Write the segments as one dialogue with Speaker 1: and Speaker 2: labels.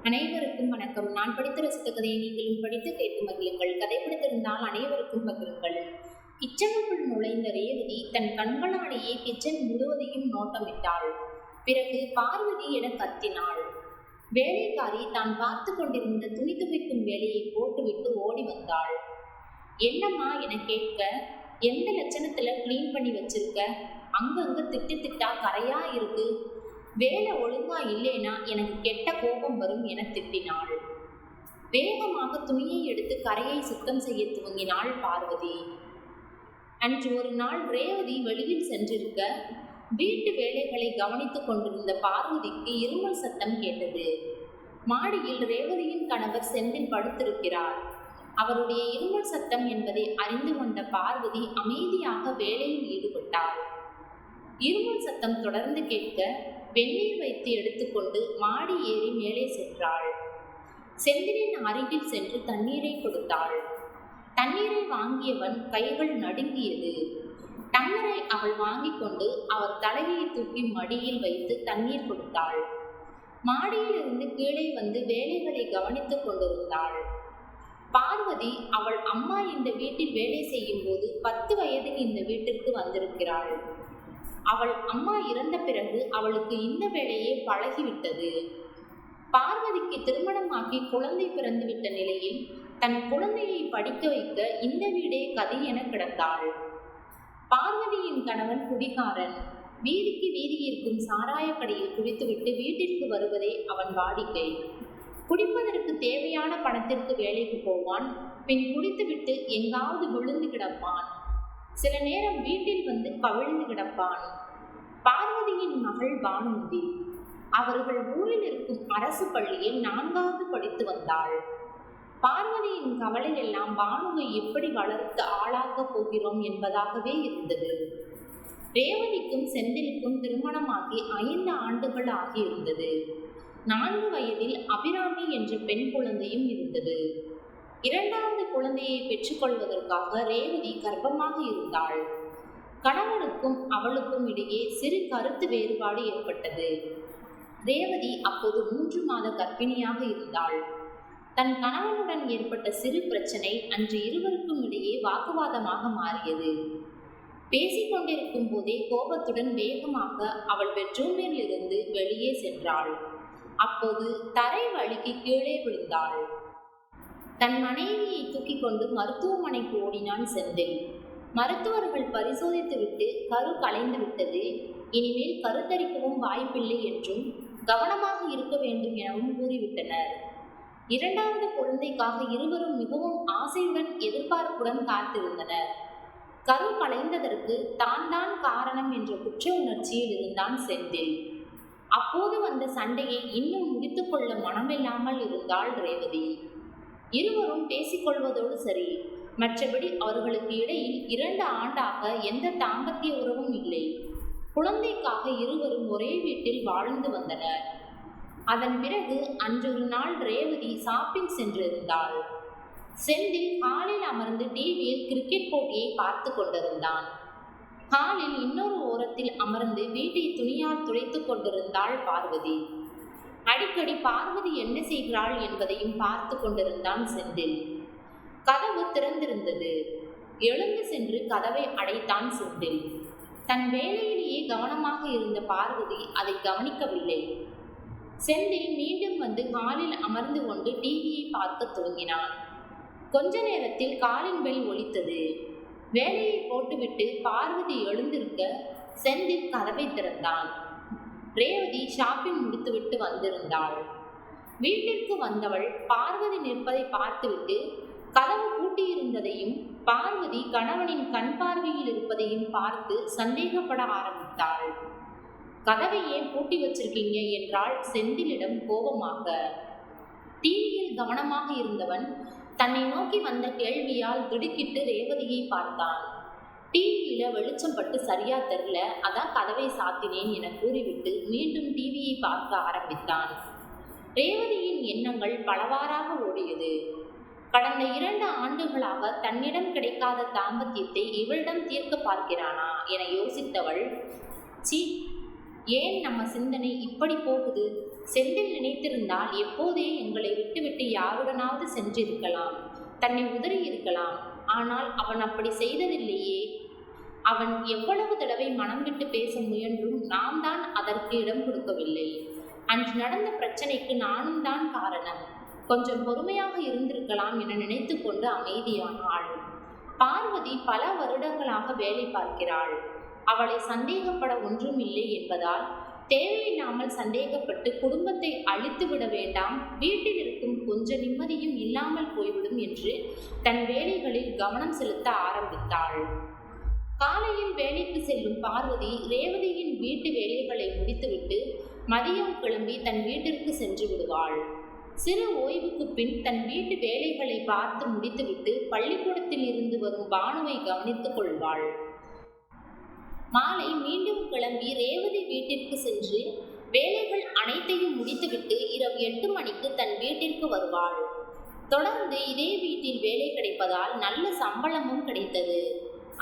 Speaker 1: அனைவருக்கும் வணக்கம். நான் படித்து ரசித்த கதையை நீங்களும் படித்து கேட்டு மகிழுங்கள். கதை பிடித்திருந்தால் அனைவருக்கும் பகிருங்கள். கிச்சனுக்குள் நுழைந்த ரேவதி தன் கண்களாலேயே கிச்சன் முழுவதையும் நோட்டமிட்டாள். பிறகு பார்வதி என கத்தினாள். வேலைக்காரி தான் பார்த்து கொண்டிருந்த துணி துவைக்கும் வேலையை போட்டுவிட்டு ஓடி வந்தாள். என்னம்மா என கேட்க, எந்த லட்சணத்துல கிளீன் பண்ணி வச்சிருக்க? அங்கங்க திட்டு திட்டா கரையா இருக்கு. வேலை ஒழுங்கா இல்லைனா எனக்கு கெட்ட கோபம் வரும் என திட்டினாள். வேகமாக துணியை எடுத்து கரையை சுத்தம் செய்ய துவங்கினாள் பார்வதி. அன்று ஒரு நாள் ரேவதி வெளியில் சென்றிருக்க வீட்டு வேலைகளை கவனித்துக் கொண்டிருந்த பார்வதிக்கு இருமல் சத்தம் கேட்டது. மாடியில் ரேவதியின் கணவர் செந்தில் படுத்திருக்கிறார். அவருடைய இருமல் சத்தம் என்பதை அறிந்து கொண்ட பார்வதி அமைதியாக வேலையில் ஈடுபட்டாள். இருமல் சத்தம் தொடர்ந்து கேட்க வெந்நீர் வைத்து எடுத்துக்கொண்டு மாடி ஏறி மேலே சென்றாள். செந்திலின் அருகில் சென்று தண்ணீரை கொடுத்தாள். தண்ணீரை வாங்கியவன் கைகள் நடுங்கியது. டம்ளரை அவள் வாங்கி கொண்டு அவர் தலையை தூக்கி மடியில் வைத்து தண்ணீர் கொடுத்தாள். மாடியிலிருந்து கீழே வந்து வேலைகளை கவனித்துக் கொண்டிருந்தாள். பார்வதி அவள் அம்மா இந்த வீட்டில் வேலை செய்யும் போது 10 வயதில் இந்த வீட்டிற்கு வந்திருக்கிறாள். அவள் அம்மா இறந்த பிறகு அவளுக்கு இந்த வேலையே பழகிவிட்டது. பார்வதிக்கு திருமணமாகி குழந்தை பிறந்துவிட்ட நிலையில் தன் குழந்தையை படிக்க வைக்க இந்த வீடே கதி என கிடந்தாள். பார்வதியின் கணவன் குடிகாரன். வீதிக்கு வீதி இருக்கும் சாராய கடையில் குடித்துவிட்டு வீட்டிற்கு வருவதே அவன் வாடிக்கை. குடிப்பதற்கு தேவையான பணத்திற்கு வேலைக்கு போவான். பின் குடித்துவிட்டு எங்காவது விழுந்து கிடப்பான். சில நேரம் வீட்டில் வந்து கவிழ்ந்து கிடப்பான். பார்வதியின் மகள் பானுமதி. அவர்கள் ஊரில் இருக்கும் அரசு பள்ளியில் 4வது படித்து வந்தாள். பார்வதியின் கவலை எல்லாம் பானுவை எப்படி வளர்த்து ஆளாக்கப் போகிறோம் என்பதாகவே இருந்தது. ரேவதிக்கும் செந்திலுக்கும் திருமணமாகி 5 ஆண்டுகள் ஆகியிருந்தது. 4 வயதில் அபிராமி என்ற பெண் குழந்தையும் இருந்தது. 2வது குழந்தையை பெற்றுக்கொள்வதற்காக ரேவதி கர்ப்பமாக இருந்தாள். கணவனுக்கும் அவளுக்கும் இடையே சிறு கருத்து வேறுபாடு ஏற்பட்டது. ரேவதி அப்போது 3 மாத கர்ப்பிணியாக இருந்தாள். தன் கணவனுடன் ஏற்பட்ட சிறு பிரச்சனை அன்று இருவருக்கும் இடையே வாக்குவாதமாக மாறியது. பேசிக்கொண்டிருக்கும் போதே கோபத்துடன் வேகமாக அவள் பெட்ரூமில் இருந்து வெளியே சென்றாள். அப்போது தரை வழுக்கி கீழே விழுந்தாள். தன் மனைவியை தூக்கி கொண்டு மருத்துவமனைக்கு ஓடினான் செந்தில். மருத்துவர்கள் பரிசோதித்துவிட்டு கரு கலைந்து விட்டது, இனிமேல் கருத்தரிக்கவும் வாய்ப்பில்லை என்றும் கவனமாக இருக்க வேண்டும் எனவும் கூறிவிட்டனர். 2வது குழந்தைக்காக இருவரும் மிகவும் ஆசையுடன் எதிர்பார்ப்புடன் காத்திருந்தனர். கரு கலைந்ததற்கு தான் காரணம் என்ற குற்ற உணர்ச்சியில் இருந்தான் செந்தில். அப்போது வந்த சண்டையை இன்னும் முடித்து கொள்ள மனமில்லாமல் இருந்தாள் ரேவதி. இருவரும் பேசிக்கொள்வதோடு சரி, மற்றபடி அவர்களுக்கு இடையில் 2 ஆண்டாக எந்த தாம்பத்திய உறவும் இல்லை. குழந்தைக்காக இருவரும் ஒரே வீட்டில் வாழ்ந்து வந்தனர். அதன் பிறகு அன்றொரு நாள் ரேவதி ஷாப்பிங் சென்றிருந்தாள். செந்தில் ஹாலில் அமர்ந்து டிவியில் கிரிக்கெட் போட்டியை பார்த்து கொண்டிருந்தான். ஹாலில் இன்னொரு ஓரத்தில் அமர்ந்து வீட்டை துணியால் துடைத்து கொண்டிருந்தாள் பார்வதி. அடிக்கடி பார்வதி என்ன செய்கிறாள் என்பதையும் பார்த்து கொண்டிருந்தான் செந்தில். கதவு திறந்திருந்தது. எழுந்து சென்று கதவை அடைத்தான் செந்தில். தன் வேலையிலேயே கவனமாக இருந்த பார்வதி அதை கவனிக்கவில்லை. செந்தில் மீண்டும் வந்து ஹாலில் அமர்ந்து கொண்டு டிவியை பார்க்க துவங்கினான். கொஞ்ச நேரத்தில் காலிங் பெல் ஒலித்தது. வேலையை போட்டுவிட்டு பார்வதி எழுந்திருக்க செந்தில் கதவை திறந்தான். ரேவதி ஷாப்பிங் முடித்துவிட்டு வந்திருந்தாள். வீட்டிற்கு வந்தவள் பார்வதி நிற்பதை பார்த்துவிட்டு கதவு பூட்டியிருந்ததையும் பார்வதி கணவனின் கண் பார்வையில் இருப்பதையும் பார்த்து சந்தேகப்பட ஆரம்பித்தாள். கதவை ஏன் பூட்டி வச்சிருக்கீங்க என்றாள் செந்திலிடம் கோபமாக. டிவியில் கவனமாக இருந்தவன் தன்னை நோக்கி வந்த கேள்வியால் திடுக்கிட்டு ரேவதியை பார்த்தான். டிவியில வெளிச்சம் பட்டு சரியா தெரியல, அதான் கதவை சாத்தினேன் என கூறிவிட்டு மீண்டும் டிவியை பார்க்க ஆரம்பித்தான். ரேவதியின் எண்ணங்கள் பலவாறாக ஓடியது. கடந்த 2 ஆண்டுகளாக தன்னிடம் கிடைக்காத தாம்பத்தியத்தை இவளிடம் தீர்க்க பார்க்கிறானா என யோசித்தவள், சி, ஏன் நம்ம சிந்தனை இப்படி போகுது? செந்தில் நினைத்திருந்தால் எப்போதே எங்களை விட்டுவிட்டு யாருடனாவது சென்றிருக்கலாம், தன்னை உதறி இருக்கலாம். ஆனால் அவன் அப்படி செய்ததில்லையே. அவன் எவ்வளவு தடவை மனம் விட்டு பேச முயன்றும் நாம் தான் அதற்கு இடம் கொடுக்கவில்லை. அன்று நடந்த பிரச்சனைக்கு நானும் தான் காரணம். கொஞ்சம் பொறுமையாக இருந்திருக்கலாம் என நினைத்து கொண்டு அமைதியானாள். பார்வதி பல வருடங்களாக வேலை பார்க்கிறாள். அவளை சந்தேகப்பட ஒன்றும் இல்லை என்பதால் தேவையில்லாமல் சந்தேகப்பட்டு குடும்பத்தை அழித்து விட வேண்டாம், வீட்டில் இருக்கும் கொஞ்ச நிம்மதியும் இல்லாமல் போய்விடும் என்று தன் வேலைகளில் கவனம் செலுத்த ஆரம்பித்தாள். காலையில் வேலைக்கு செல்லும் பார்வதி ரேவதியின் வீட்டு வேலைகளை முடித்துவிட்டு மதியம் கிளம்பி தன் வீட்டிற்கு சென்று விடுவாள். சிறு ஓய்வுக்கு பின் தன் வீட்டு வேலைகளை பார்த்து முடித்துவிட்டு பள்ளிக்கூடத்தில் இருந்து வரும் பானுவை கவனித்துக் கொள்வாள். மாலை மீண்டும் கிளம்பி ரேவதி வீட்டிற்கு சென்று வேலைகள் அனைத்தையும் முடித்துவிட்டு இரவு 8 மணிக்கு தன் வீட்டிற்கு வருவாள். தொடர்ந்து இதே வீட்டில் வேலை கிடைப்பதால் நல்ல சம்பளமும் கிடைத்தது.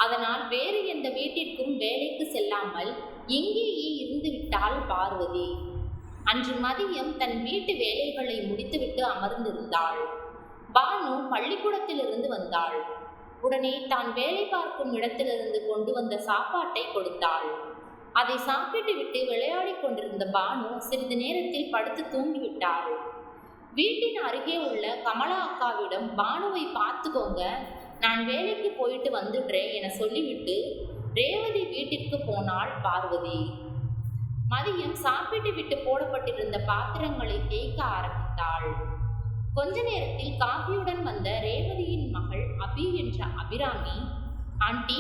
Speaker 1: அதனால் வேறு எந்த வீட்டிற்கும் வேலைக்கு செல்லாமல் இங்கேயே இருந்து விட்டாள் பார்வதி. அன்று மதியம் தன் வீட்டு வேலைகளை முடித்துவிட்டு அமர்ந்திருந்தாள். பானு பள்ளிக்கூடத்திலிருந்து வந்தாள். உடனே தான் வேலை பார்க்கும் இடத்திலிருந்து கொண்டு வந்த சாப்பாட்டை கொடுத்தாள். அதை சாப்பிட்டு விட்டு விளையாடி கொண்டிருந்த பானு சிறிது நேரத்தில் படுத்து தூங்கிவிட்டாள். வீட்டின் அருகே உள்ள கமலா அக்காவிடம் பானுவை பார்த்துக்கோங்க, நான் வேலைக்கு போயிட்டு வந்துடுறேன் என சொல்லிவிட்டு ரேவதி வீட்டிற்கு போனாள் பார்வதி. மதியம் சாப்பிட்டு விட்டு போடப்பட்டிருந்த பாத்திரங்களை தேய்க்க ஆரம்பித்தாள். கொஞ்ச நேரத்தில் காஃபியுடன் வந்த ரேவதியின் மகள் அபி என்ற அபிராமி, ஆண்டி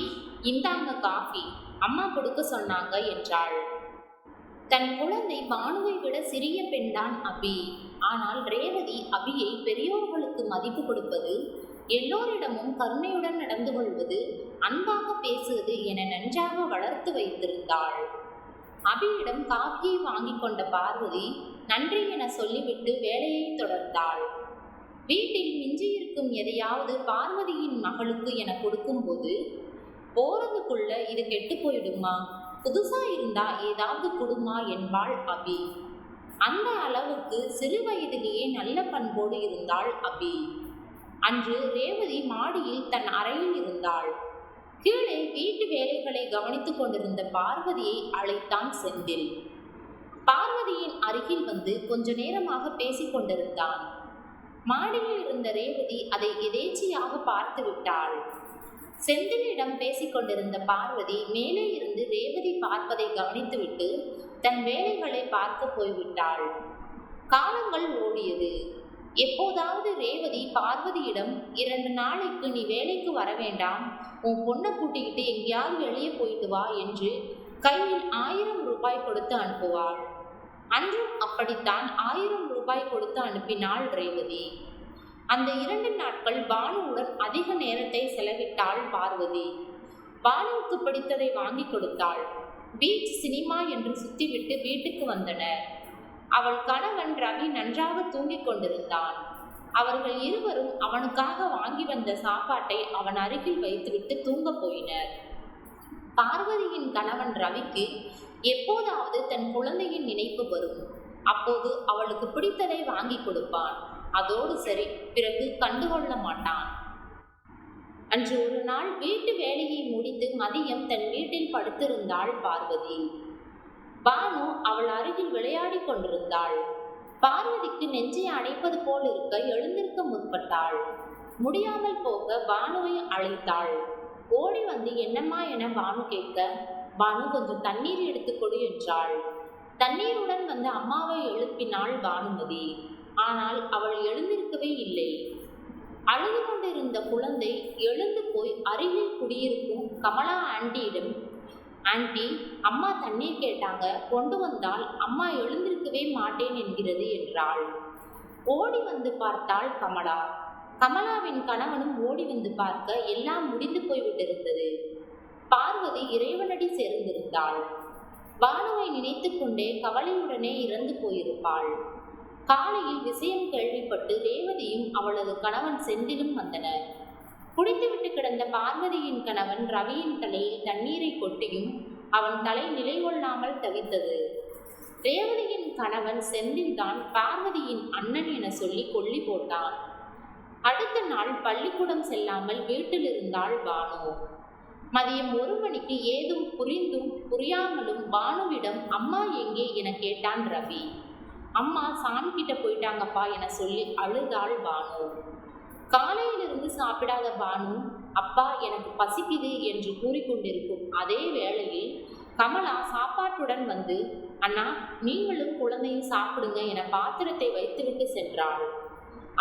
Speaker 1: இந்தாங்க காஃபி, அம்மா கொடுக்க சொன்னாங்க என்றாள். தன் குழந்தை பானுவை விட சிறிய பெண்தான் அபி. ஆனால் ரேவதி அபியை பெரியோர்களுக்கு மதிப்பு கொடுப்பது, எல்லோரிடமும் கருணையுடன் நடந்து கொள்வது, அன்பாக பேசுவது என நன்றாக வளர்த்து வைத்திருந்தாள். அபியிடம் காஃபியை வாங்கி கொண்ட பார்வதி நன்றி என சொல்லிவிட்டு வேலையை தொடர்ந்தாள். வீட்டில் மிஞ்சியிருக்கும் எதையாவது பார்வதியின் மகளுக்கு என கொடுக்கும்போது, போறதுக்குள்ள இது கெட்டு போயிடுமா, புதுசா இருந்தா ஏதாவது கொடுமா என்பாள் அபி. அந்த அளவுக்கு சிறு வயதிலேயே நல்ல பண்போடு இருந்தாள் அபி. அன்று ரேவதி மாடியில் தன் அறையில் இருந்தாள். கீழே வீட்டு வேலைகளை கவனித்துக் கொண்டிருந்த பார்வதியை அழைத்தான் செந்தில். பார்வதியின் அருகில் வந்து கொஞ்ச நேரமாக பேசிக் கொண்டிருந்தான். மாடியில் இருந்த ரேவதி அதை எதேச்சியாக பார்த்து விட்டாள். செந்திலிடம் பேசிக் கொண்டிருந்த பார்வதி மேலே இருந்து ரேவதி பார்ப்பதை கவனித்துவிட்டு தன் வேலைகளை பார்க்க போய்விட்டாள். காலங்கள் ஓடியது. எப்போதாவது ரேவதி பார்வதியிடம் 2 நாளைக்கு நீ வேலைக்கு வர வேண்டாம், உன் பொண்ணை கூட்டிக்கிட்டு எங்கேயாவது வெளியே போயிட்டு வா என்று கையில் 1000 ரூபாய் கொடுத்து அனுப்புவாள். அன்றும் அப்படித்தான் 1000 ரூபாய் கொடுத்து அனுப்பினாள் ரேவதி. அந்த 2 நாட்கள் பானுவுடன் அதிக நேரத்தை செலவிட்டாள் பார்வதி. பானுவுக்கு பிடித்ததை வாங்கி கொடுத்தாள். பீச், சினிமா என்று சுத்திவிட்டு வீட்டுக்கு வந்தனர். அவள் கணவன் ரவி நன்றாக தூங்கிக் கொண்டிருந்தான். அவர்கள் இருவரும் அவனுக்காக வாங்கி வந்த சாப்பாட்டை அவன் அருகில் வைத்துவிட்டு தூங்க போயினர். பார்வதியின் கணவன் ரவிக்கு எப்போதாவது தன் குழந்தையின் நினைப்பு வரும். அப்போது அவளுக்கு பிடித்ததை வாங்கி கொடுப்பான். அதோடு சரி, பிறகு கண்டுகொள்ள மாட்டான். அன்று ஒரு நாள் வீட்டு வேலையை முடித்து மதியம் தன் வீட்டில் படுத்திருந்தாள் பார்வதி. பானு அவள் அருகில் விளையாடி கொண்டிருந்தாள். பார்வதிக்கு நெஞ்சை அடைப்பது போல் இருக்க எழுந்திருக்க முற்பட்டாள். முடியாமல் போக பானுவை அழைத்தாள். ஓடி வந்து என்னம்மா என பானு கேட்க, பானு கொஞ்சம் தண்ணீர் எடுத்துக்கொடு என்றாள். தண்ணீருடன் வந்து அம்மாவை எழுப்பினாள் பானுமதி. ஆனால் அவள் எழுந்திருக்கவே இல்லை. அழுது கொண்டிருந்த குழந்தை எழுந்து போய் அருகில் குடியிருக்கும் கமலா ஆண்டியிடம், ஆண்டி, அம்மா தண்ணீர் கேட்டாங்க, கொண்டு வந்தால் அம்மா எழுந்திருக்கவே மாட்டேன் என்கிறது என்றாள். ஓடி வந்து பார்த்தாள் கமலா. கமலாவின் கணவனும் ஓடி வந்து பார்க்க எல்லாம் முடிந்து போய்விட்டிருந்தது. பார்வதி இறைவனடி சேர்ந்திருந்தாள். பானுவை நினைத்து கொண்டே கவலையுடனே இறந்து போயிருப்பாள். காலையில் விஷயம் கேள்விப்பட்டு ரேவதியும் அவளது கணவன் செந்திலும் வந்தனர். குடித்துவிட்டு கிடந்த பார்வதியின் கணவன் ரவியின் தலையில் தண்ணீரை கொட்டியும் அவன் தலை நிலை கொள்ளாமல் தவித்தது. ரேவதியின் கணவன் செந்தில் தான் பார்வதியின் அண்ணன் என சொல்லி கொல்லி போட்டான். அடுத்த நாள் பள்ளிக்கூடம் செல்லாமல் வீட்டில் இருந்தாள் பானு. மதியம் 1 மணிக்கு ஏதும் புரிந்தும் புரியாமலும் பானுவிடம் அம்மா எங்கே என கேட்டான் ரவி. அம்மா சாமி கிட்ட போயிட்டாங்கப்பா என சொல்லி அழுதாள் பானு. காலையிலிருந்து சாப்பிடாத பானு அப்பா எனக்கு பசிக்குது என்று கூறிக்கொண்டிருக்கும் அதே வேளையில் கமலா சாப்பாட்டுடன் வந்து, அண்ணா நீங்களும் குழந்தையும் சாப்பிடுங்க என பாத்திரத்தை வைத்துவிட்டு சென்றாள்.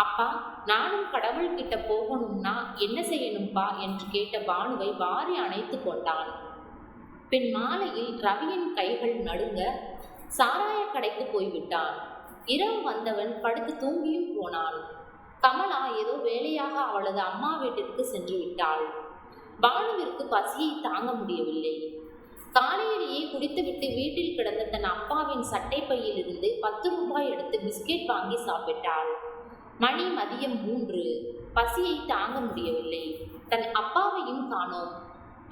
Speaker 1: அப்பா நானும் கடவுள்கிட்ட போகணும்னா என்ன செய்யணும்பா என்று கேட்ட பானுவை வாரி அணைத்து கொண்டான். பின் மாலையில் ரவியின் கைகள் நடுங்க சாராய கடைக்கு போய்விட்டான். இரவு வந்தவன் படுத்து தூங்கியும் போனான். கமலா ஏதோ வேலையாக அவளது அம்மா வீட்டிற்கு சென்று விட்டாள். பானுவிற்கு பசியை தாங்க முடியவில்லை. காலையிலேயே குடித்துவிட்டு வீட்டில் கிடந்த தன் அப்பாவின் சட்டை பையிலிருந்து 10 ரூபாய் எடுத்து பிஸ்கெட் வாங்கி சாப்பிட்டாள். மணி மதியம் 3. பசியை தாங்க முடியவில்லை. தன் அப்பாவையும் காணோம்.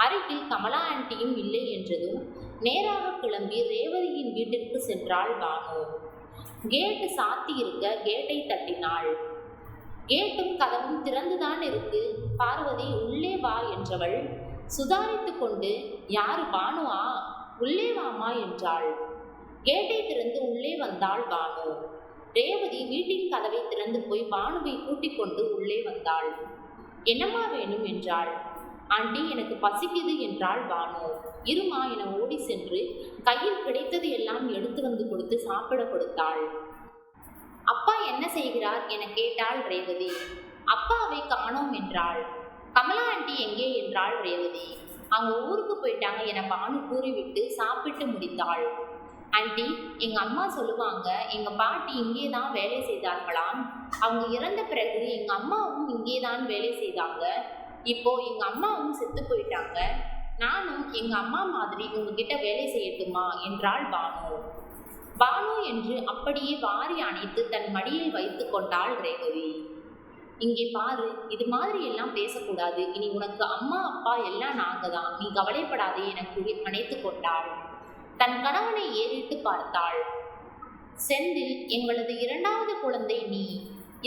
Speaker 1: அருகில் கமலா ஆண்டியும் இல்லை என்றதும் நேராக கிளம்பி ரேவதியின் வீட்டிற்கு சென்றாள் பானு. கேட்டு சாத்தி இருக்க கேட்டை தட்டினாள். கேட்டும் கதவும் திறந்துதான் இருக்கு. பார்வதி உள்ளே வா என்றவள் சுதாரித்து கொண்டு, யாரு பானுவா, உள்ளே வாமா என்றாள். கேட்டை திறந்து உள்ளே வந்தாள் பானு. ரேவதி வீட்டின் கதவை திறந்து போய் பானுவை கூட்டிக் கொண்டு உள்ளே வந்தாள். என்னம்மா வேணும் என்றாள். ஆண்டி எனக்கு பசிக்குது என்றாள் பானு. இருமா என ஓடி சென்று கையில் கிடைத்தது எல்லாம் எடுத்து வந்து கொடுத்து சாப்பிட கொடுத்தாள். அப்பா என்ன செய்கிறார் என கேட்டாள் ரேவதி. அப்பாவை காணோம் என்றாள். கமலா ஆண்டி எங்கே என்றாள் ரேவதி. அவங்க ஊருக்கு போயிட்டாங்க என பானு கூறிவிட்டு சாப்பிட்டு முடித்தாள். ஆண்டி எங்க அம்மா சொல்லுவாங்க, எங்க பாட்டி இங்கே தான் வேலை செய்தார்களாம். அவங்க இறந்த பிறகு எங்க அம்மாவும் இங்கே தான் வேலை செய்தாங்க. இப்போ எங்க அம்மாவும் செத்து போயிட்டாங்க. நானும் எங்க அம்மா மாதிரி உங்ககிட்ட வேலை செய்யட்டுமா என்றாள் பானு. பானு என்று அப்படியே வாரி அணைத்து தன் மடியில் வைத்து கொண்டாள் ரேவதி. இங்கே பாரு, இது மாதிரி எல்லாம் பேசக்கூடாது. இனி உனக்கு அம்மா அப்பா எல்லாம் நாங்க தான், நீ கவலைப்படாதே என கூறி அணைத்து கொண்டாள். தன் கணவனை ஏறிட்டு பார்த்தாள். செந்தில், எங்களது 2வது குழந்தை நீ.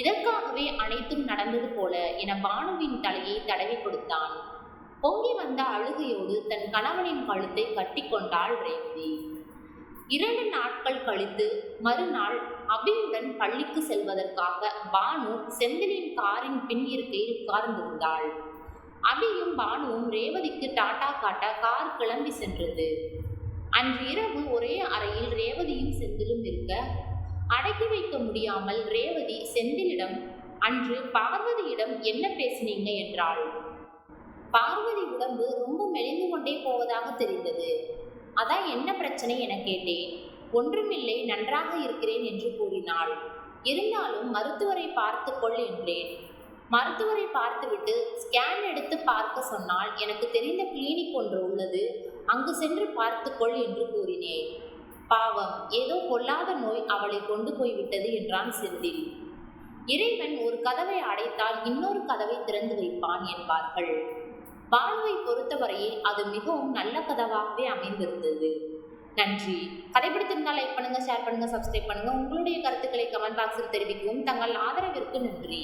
Speaker 1: இதற்காகவே அனைத்தும் நடந்தது போல என பானுவின் தலையை தடவி கொடுத்தான். பொங்கி வந்த அழுகையோடு தன் கணவனின் கழுத்தை கட்டி கொண்டாள் ரேவதி. 2 நாட்கள் கழித்து மறுநாள் அபியுடன் பள்ளிக்கு செல்வதற்காக பானு செந்திலின் காரின் பின் இருக்கையில் உட்கார்ந்திருந்தாள். அபியும் பானுவும் ரேவதிக்கு டாட்டா காட்ட கார் கிளம்பி சென்றது. அன்று இரவு ஒரே அறையில் ரேவதியும் செந்திலும் இருக்க அடக்கி வைக்க முடியாமல் ரேவதி செந்திலிடம், அன்று பார்வதியிடம் என்ன பேசினீங்க என்றாள். பார்வதி உடம்பு ரொம்ப மெலிந்து கொண்டே போவதாக தெரிந்தது. அதான் என்ன பிரச்சனை என கேட்டேன். ஒன்றுமில்லை, நன்றாக இருக்கிறேன் என்று கூறினாள். இருந்தாலும் மருத்துவரை பார்த்துக்கொள் என்றேன். மருத்துவரை பார்த்துவிட்டு ஸ்கேன் எடுத்து பார்க்க சொன்னால், எனக்கு தெரிந்த கிளினிக் ஒன்று உள்ளது, அங்கு சென்று பார்த்துக்கொள் என்று கூறினேன். பாவம், ஏதோ கொல்லாத நோய் அவளை கொண்டு போய்விட்டது என்றான் செந்தில். இறைவன் ஒரு கதவை அடைத்தால் இன்னொரு கதவை திறந்து வைப்பான் என்பார்கள். பானுவை பொறுத்தவரையில் அது மிகவும் நல்ல கதவாகவே அமைந்திருந்தது. நன்றி. கதை பிடித்திருந்தால் லைக் பண்ணுங்க, ஷேர் பண்ணுங்க, சப்ஸ்கிரைப் பண்ணுங்க. உங்களுடைய கருத்துக்களை கமெண்ட் பாக்ஸில் தெரிவிக்கவும். தங்கள் ஆதரவிற்கு நன்றி.